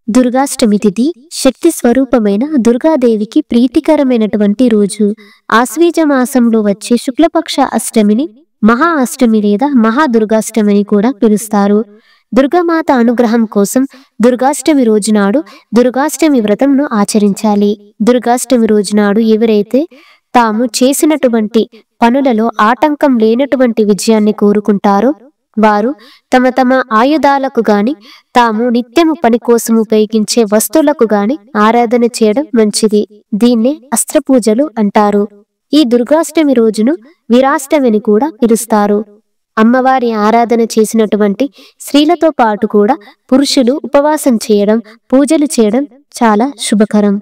దుర్గాష్టమి తిథి శక్తి స్వరూపమైన దుర్గాదేవికి ప్రీతికరమైనటువంటి రోజు. ఆశ్వీజ మాసంలో వచ్చే శుక్లపక్ష అష్టమిని మహా అష్టమి లేదా మహాదుర్గాష్టమి అని కూడా పిలుస్తారు. దుర్గామాత అనుగ్రహం కోసం దుర్గాష్టమి రోజునాడు దుర్గాష్టమి వ్రతంను ఆచరించాలి. దుర్గాష్టమి రోజునాడు ఎవరైతే తాము చేసినటువంటి పనులలో ఆటంకం లేనటువంటి విజయాన్ని కోరుకుంటారో వారు తమ తమ ఆయుధాలకు గాని తాము నిత్యము పని కోసం ఉపయోగించే వస్తువులకు గాని ఆరాధన చేయడం మంచిది. దీన్నే అస్త్ర పూజలు అంటారు. ఈ దుర్గాష్టమి రోజును వీరాష్టమి అని కూడా పిలుస్తారు. అమ్మవారి ఆరాధన చేసినటువంటి స్త్రీలతో పాటు కూడా పురుషులు ఉపవాసం చేయడం, పూజలు చేయడం చాలా శుభకరం.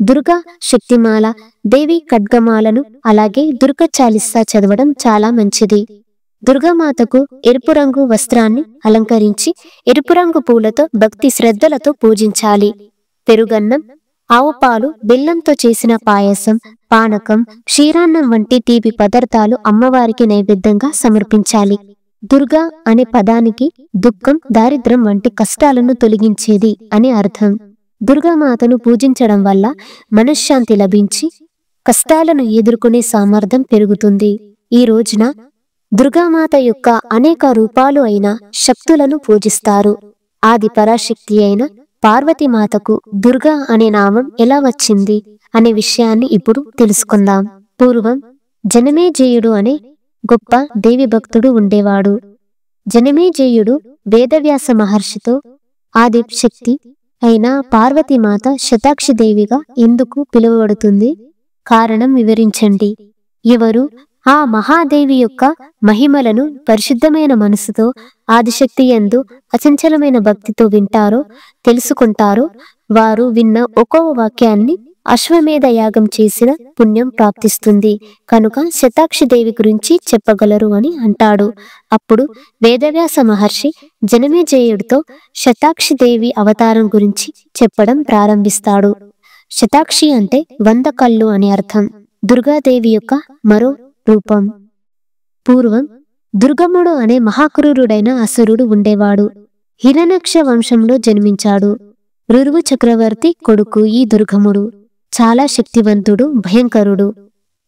దుర్గా శక్తిమాల, దేవి ఖడ్గమాలను అలాగే దుర్గా చాలీసా చదవడం చాలా మంచిది. దుర్గామాతకు ఎరుపు రంగు వస్త్రాన్ని అలంకరించి ఎరుపు రంగు పూలతో భక్తి శ్రద్ధలతో పూజించాలి. పెరుగన్నం, ఆవు పాలు, బెల్లంతో చేసిన పాయసం, పానకం, క్షీరాన్నం వంటి తీపి పదార్థాలు అమ్మవారికి నైవేద్యంగా సమర్పించాలి. దుర్గా అనే పదానికి దుఃఖం, దారిద్ర్యం వంటి కష్టాలను తొలగించేది అని అర్థం. దుర్గామాతను పూజించడం వల్ల మనశ్శాంతి లభించి కష్టాలను ఎదుర్కొనే సామర్థ్యం పెరుగుతుంది. ఈ రోజున దుర్గామాత యొక్క అనేక రూపాలు అయిన శక్తులను పూజిస్తారు. ఆది పరాశక్తి అయిన పార్వతీమాతకు దుర్గా అనే నామం ఎలా వచ్చింది అనే విషయాన్ని ఇప్పుడు తెలుసుకుందాం. పూర్వం జనమేజయుడు అనే గొప్ప దేవి భక్తుడు ఉండేవాడు. జనమేజయుడు వేదవ్యాస మహర్షితో ఆది శక్తి అయిన పార్వతీమాత శతాక్షి దేవిగా ఎందుకు పిలువబడుతుంది? కారణం వివరించండి. ఎవరు ఆ మహాదేవి యొక్క మహిమలను పరిశుద్ధమైన మనసుతో ఆదిశక్తి యందు అచంచలమైన భక్తితో వింటారో తెలుసుకుంటారో వారు విన్న ఒక్కో వాక్యాన్ని అశ్వమేధ యాగం చేసిన పుణ్యం ప్రాప్తిస్తుంది కనుక శతాక్షి దేవి గురించి చెప్పగలరు అని అంటాడు. అప్పుడు వేదవ్యాస మహర్షి జనమేజయుడితో శతాక్షి దేవి అవతారం గురించి చెప్పడం ప్రారంభిస్తాడు. శతాక్షి అంటే 100 కళ్ళు అని అర్థం. దుర్గాదేవి యొక్క మరో రూపం. పూర్వం దుర్గముడు అనే మహాక్రూరుడైన అసురుడు ఉండేవాడు. హిరణ్యక్ష వంశంలో జన్మించాడు. రురువు చక్రవర్తి కొడుకు ఈ దుర్గముడు. చాలా శక్తివంతుడు, భయంకరుడు.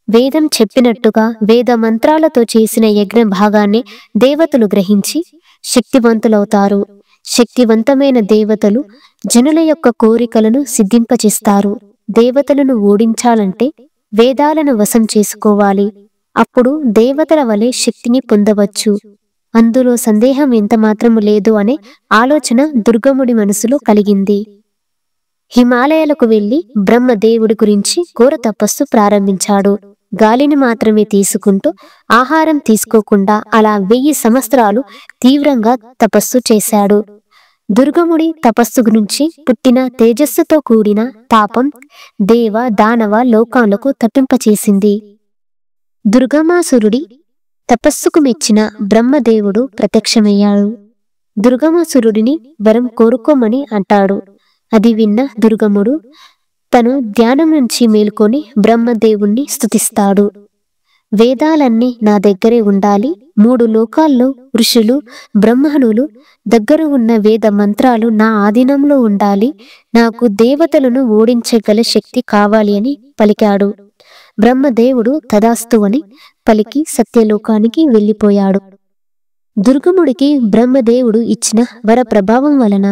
వేదం చెప్పినట్టుగా వేద మంత్రాలతో చేసిన యజ్ఞ భాగాన్ని దేవతలు గ్రహించి శక్తివంతులవుతారు. శక్తివంతమైన దేవతలు జనుల యొక్క కోరికలను సిద్ధింపచేస్తారు. దేవతలను ఓడించాలంటే వేదాలను వశం చేసుకోవాలి. అప్పుడు దేవతల వలె శక్తిని పొందవచ్చు. అందులో సందేహం ఎంత మాత్రము లేదు అనే ఆలోచన దుర్గముడి మనసులో కలిగింది. హిమాలయాలకు వెళ్లి బ్రహ్మదేవుడి గురించి ఘోర తపస్సు ప్రారంభించాడు. గాలిని మాత్రమే తీసుకుంటూ ఆహారం తీసుకోకుండా అలా 1000 సంవత్సరాలు తీవ్రంగా తపస్సు చేశాడు. దుర్గముడి తపస్సు గురించి పుట్టిన తేజస్సుతో కూడిన తాపం దేవ దానవ లోకాలకు తప్పింపచేసింది. దుర్గమాసురుడి తపస్సుకు మెచ్చిన బ్రహ్మదేవుడు ప్రత్యక్షమయ్యాడు. దుర్గమాసురుడిని వరం కోరుకోమని అంటాడు. అది విన్న దుర్గముడు తను ధ్యానం నుంచి మేల్కొని బ్రహ్మదేవుణ్ణి స్తుతిస్తాడు. వేదాలన్నీ నా దగ్గరే ఉండాలి. 3 లోకాల్లో ఋషులు బ్రహ్మణులు దగ్గర ఉన్న వేద మంత్రాలు నా ఆధీనంలో ఉండాలి. నాకు దేవతలను ఓడించగల శక్తి కావాలి అని పలికాడు. బ్రహ్మదేవుడు తదాస్తు అని పలికి సత్యలోకానికి వెళ్ళిపోయాడు. దుర్గముడికి బ్రహ్మదేవుడు ఇచ్చిన వర ప్రభావం వలన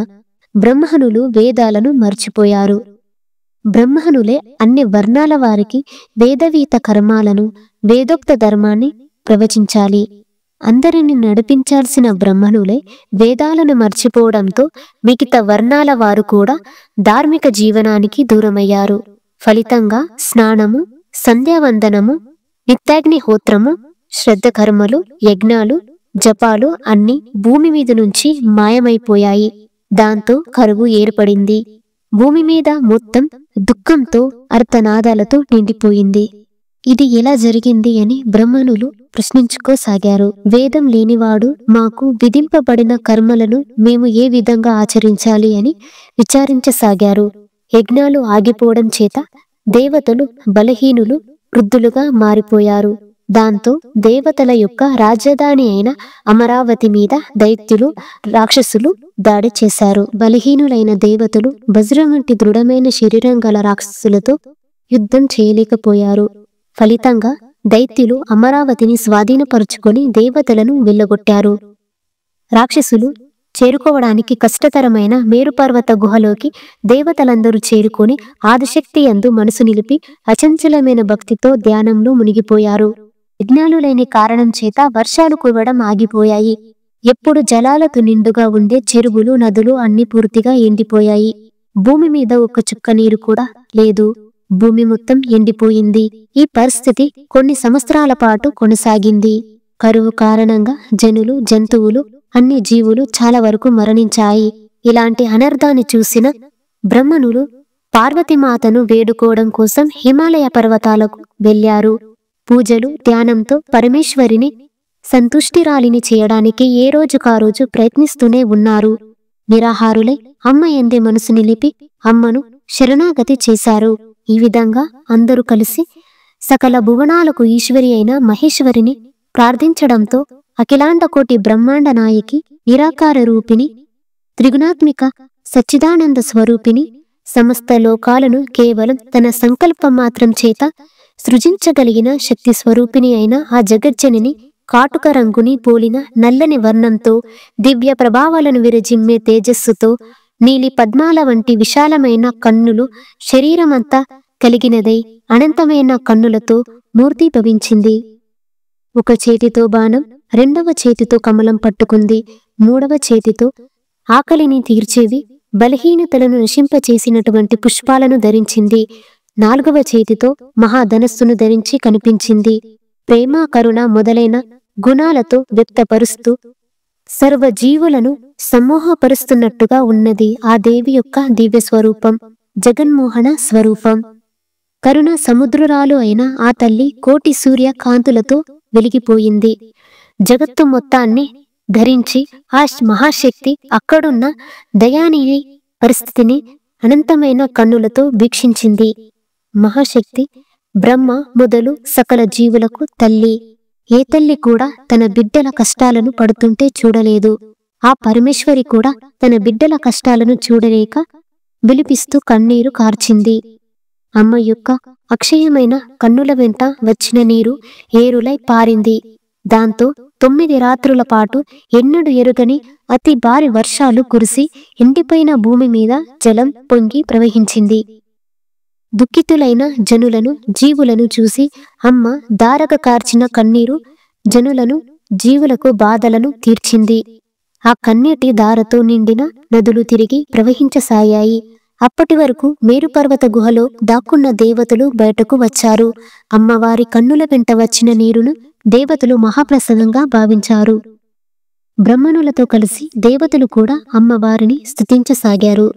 బ్రహ్మణులు వేదాలను మర్చిపోయారు. బ్రహ్మణులే అన్ని వర్ణాల వారికి వేదవీత కర్మాలను వేదోక్త ధర్మాన్ని ప్రవచించాలి. అందరిని నడిపించాల్సిన బ్రహ్మణులే వేదాలను మర్చిపోవడంతో మిగతా వర్ణాల వారు కూడా ధార్మిక జీవనానికి దూరమయ్యారు. ఫలితంగా స్నానము, సంధ్యావందనము, నిత్యాగ్నిహోత్రము, శ్రద్ధ కర్మలు, యజ్ఞాలు, జపాలు అన్ని భూమి మీద నుంచి మాయమైపోయాయి. దాంతో కరువు ఏర్పడింది. భూమి మీద మొత్తం దుఃఖంతో అర్థనాదాలతో నిండిపోయింది. ఇది ఎలా జరిగింది అని బ్రహ్మణులు ప్రశ్నించుకోసాగారు. వేదం లేనివాడు మాకు విధింపబడిన కర్మలను మేము ఏ విధంగా ఆచరించాలి అని విచారించసాగారు. యజ్ఞాలు ఆగిపోవడం చేత దేవతలు బలహీనులు, వృద్ధులుగా మారిపోయారు. దాంతో దేవతల యొక్క రాజధాని అయిన అమరావతి మీద దైత్యులు రాక్షసులు దాడి చేశారు. బలహీనులైన దేవతలు వజ్రం వంటి దృఢమైన శరీరం గల రాక్షసులతో యుద్ధం చేయలేకపోయారు. ఫలితంగా దైత్యులు అమరావతిని స్వాధీనపరుచుకొని దేవతలను వెళ్ళగొట్టారు. రాక్షసులు చేరుకోవడానికి కష్టతరమైన మేరుపర్వత గుహలోకి దేవతలందరూ చేరుకొని ఆదిశక్తి యందు మనసు నిలిపి అచంచలమైన భక్తితో ధ్యానంలో మునిగిపోయారు. యజ్ఞాలు లేని కారణం చేత వర్షాలు కురవడం ఆగిపోయాయి. ఎప్పుడు జలాలతో నిండుగా ఉండే చెరువులు, నదులు అన్ని పూర్తిగా ఎండిపోయాయి. భూమి మీద ఒక్క చుక్క నీరు కూడా లేదు. భూమి మొత్తం ఎండిపోయింది. ఈ పరిస్థితి కొన్ని సంవత్సరాల పాటు కొనసాగింది. కరువు కారణంగా జనులు, జంతువులు, అన్ని జీవులు చాలా వరకు మరణించాయి. ఇలాంటి అనర్థాన్ని చూసిన బ్రహ్మణులు పార్వతీమాతను వేడుకోవడం కోసం హిమాలయ పర్వతాలకు వెళ్లారు. పూజలు, ధ్యానంతో పరమేశ్వరిని సంతుష్టిరాలిని చేయడానికి ఏ రోజుకారోజు ప్రయత్నిస్తూనే ఉన్నారు. నిరాహారులై అమ్మ యందే మనసు నిలిపి అమ్మను శరణాగతి చేశారు. ఈ విధంగా అందరూ కలిసి సకల భువనాలకు ఈశ్వరి అయిన మహేశ్వరిని ప్రార్థించడంతో అఖిలాండకోటి బ్రహ్మాండ నాయకి, నిరాకార రూపిణి, త్రిగుణాత్మిక సచ్చిదానంద స్వరూపిణి, సమస్త లోకాలను కేవలం తన సంకల్పం మాత్రం చేత సృజించగలిగిన శక్తి స్వరూపిణి అయిన ఆ జగజ్జనని కాటుక రంగుని పోలిన నల్లని వర్ణంతో, దివ్య ప్రభావాలను విరజిమ్మే తేజస్సుతో, నీలి పద్మాల వంటి విశాలమైన కన్నులు, శరీరమంతా కలిగినదై అనంతమైన కన్నులతో మూర్తిభవించింది. ఒక చేతితో బాణం, రెండవ చేతితో కమలం పట్టుకుంది. మూడవ చేతితో ఆకలిని తీర్చేవి, బలహీనతలను నశింపచేసినటువంటి పుష్పాలను ధరించింది. నాలుగవ చేతితో మహాధనస్సును ధరించి కనిపించింది. ప్రేమ, కరుణ మొదలైన గుణాలతో వ్యక్తపరుస్తూ సర్వజీవులను సమ్మోహపరుస్తున్నట్టుగా ఉన్నది ఆ దేవి యొక్క దివ్య స్వరూపం, జగన్మోహన స్వరూపం. కరుణ సముద్రురాలు అయిన ఆ తల్లి కోటి సూర్య కాంతులతో వెలిగిపోయింది. జగత్తు మొత్తాన్ని ధరించి ఆ మహాశక్తి అక్కడున్న దయానీయ పరిస్థితిని అనంతమైన కన్నులతో వీక్షించింది. మహాశక్తి బ్రహ్మ మొదలు సకల జీవులకు తల్లి. ఏ తల్లి కూడా తన బిడ్డల కష్టాలను పడుతుంటే చూడలేదు. ఆ పరమేశ్వరి కూడా తన బిడ్డల కష్టాలను చూడలేక విలిపిస్తూ కన్నీరు కార్చింది. అమ్మ యొక్క అక్షయమైన కన్నుల వెంట వచ్చిన నీరు ఏరులై పారింది. దాంతో 9 రాత్రుల పాటు ఎన్నడూ ఎరుగని అతి భారీ వర్షాలు కురిసి ఎండిపోయిన భూమి మీద జలం పొంగి ప్రవహించింది. దుఃఖితులైన జనులను, జీవులను చూసి అమ్మ దారగా కార్చిన కన్నీరు జనులను, జీవులకు బాధలను తీర్చింది. ఆ కన్నీటి దారతో నిండిన నదులు తిరిగి ప్రవహించసాగాయి. అప్పటి వరకు మేరుపర్వత గుహలో దాక్కున్న దేవతలు బయటకు వచ్చారు. అమ్మవారి కన్నుల వెంట వచ్చిన నీరును దేవతలు మహాప్రసాదంగా భావించారు. బ్రహ్మణులతో కలిసి దేవతలు కూడా అమ్మవారిని స్తుతించసాగారు.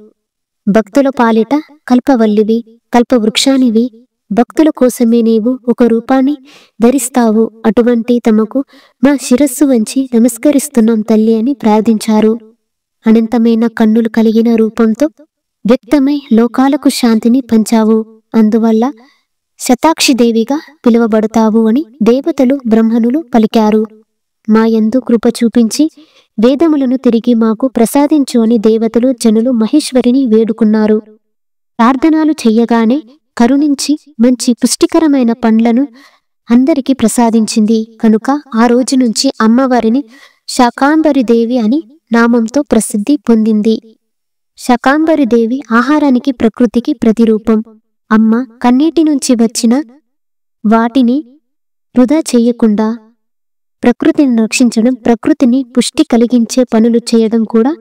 భక్తుల పాలిట కల్పవల్లివి, కల్పవృక్షానివి, భక్తుల కోసమే నీవు ఒక రూపాన్ని ధరిస్తావు. అటువంటి తమకు మా శిరస్సు వంచి నమస్కరిస్తున్నాం తల్లి అని ప్రార్థించారు. అనంతమైన కన్నులు కలిగిన రూపంతో వ్యక్తమై లోకాలకు శాంతిని పంచావు. అందువల్ల శతాక్షిదేవిగా పిలువబడతావు అని దేవతలు, బ్రహ్మణులు పలికారు. మా యందు కృప చూపించి వేదములను తిరిగి మాకు ప్రసాదించు అని దేవతలు, జనులు మహేశ్వరిని వేడుకున్నారు. ప్రార్థనలు చెయ్యగానే కరుణించి మంచి పుష్టికరమైన పండ్లను అందరికీ ప్రసాదించింది. కనుక ఆ రోజు నుంచి అమ్మవారిని శాకాంబరి దేవి అని నామంతో ప్రసిద్ధి పొందింది. శాకాంబరి దేవి ఆహారానికి, ప్రకృతికి ప్రతిరూపం. అమ్మ కన్నీటి నుంచి వచ్చిన వాటిని వృధా చెయ్యకుండా ప్రకృతిని రక్షించడం, ప్రకృతిని పుష్టి కలిగించే పనులు చేయడం కూడా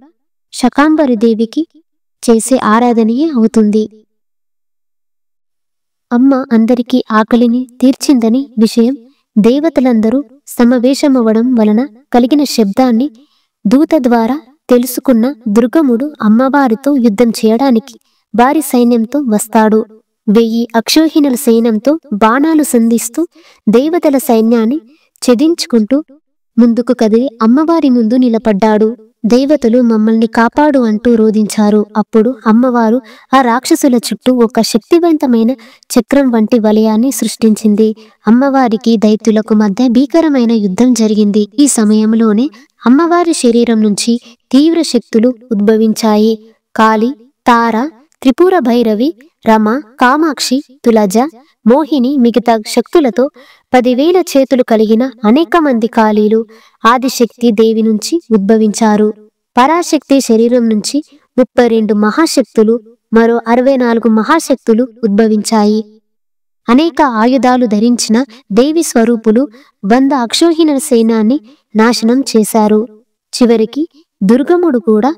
శాకాంబరి దేవికి చేసే ఆరాధనయే అవుతుంది. అమ్మ అందరికీ ఆకలిని తీర్చిందని విషయం దేవతలందరూ సమావేశమవ్వడం వలన కలిగిన శబ్దాన్ని దూత ద్వారా తెలుసుకున్న దుర్గముడు అమ్మవారితో యుద్ధం చేయడానికి భారీ సైన్యంతో వస్తాడు. 1000 అక్షోహిణుల సైన్యంతో బాణాలు సంధిస్తూ దేవతల సైన్యాన్ని ఛేదించుకుంటూ ముందుకు కదిలి అమ్మవారి ముందు నిలబడ్డాడు. దేవతలు మమ్మల్ని కాపాడు అంటూ రోధించారు. అప్పుడు అమ్మవారు ఆ రాక్షసుల చుట్టూ ఒక శక్తివంతమైన చక్రం వంటి వలయాన్ని సృష్టించింది. అమ్మవారికి దైత్యులకు మధ్య భీకరమైన యుద్ధం జరిగింది. ఈ సమయంలోనే అమ్మవారి శరీరం నుంచి తీవ్ర శక్తులు ఉద్భవించాయి. కాళి, తార, త్రిపుర భైరవి, రమ, కామాక్షి, తులజ, మోహిని మిగతా శక్తులతో 10,000 చేతులు కలిగిన అనేక మంది కాళీలు ఆదిశక్తి దేవి నుంచి ఉద్భవించారు. పరాశక్తి శరీరం నుంచి 32 మహాశక్తులు, మరో 64 మహాశక్తులు ఉద్భవించాయి. అనేక ఆయుధాలు ధరించిన దేవి స్వరూపులు 100 అక్షోహిణ సైన్యాన్ని నాశనం చేశారు. చివరికి దుర్గముడు కూడా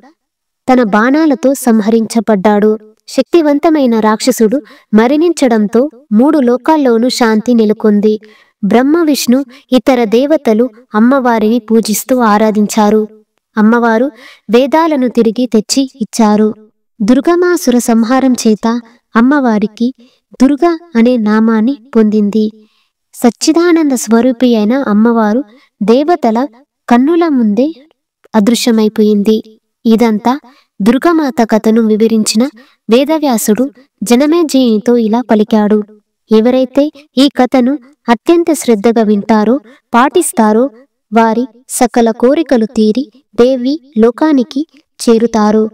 తన బాణాలతో సంహరించబడ్డాడు. శక్తివంతమైన రాక్షసుడు మరణించడంతో 3 లోకాల్లోనూ శాంతి నెలకొంది. బ్రహ్మ, విష్ణు, ఇతర దేవతలు అమ్మవారిని పూజిస్తూ ఆరాధించారు. అమ్మవారు వేదాలను తిరిగి తెచ్చి ఇచ్చారు. దుర్గమాసుర సంహారం చేత అమ్మవారికి దుర్గా అనే నామాన్ని పొందింది. సచ్చిదానంద స్వరూపి అయిన అమ్మవారు దేవతల కన్నుల ముందే అదృశ్యమైపోయింది. ఇదంతా దుర్గామాత కథను వివరించిన వేదవ్యాసుడు జనమేజయునితో ఇలా పలికాడు: ఎవరైతే ఈ కథను అత్యంత శ్రద్ధగా వింటారో, పాటిస్తారో వారి సకల కోరికలు తీరి దేవి లోకానికి చేరుతారు.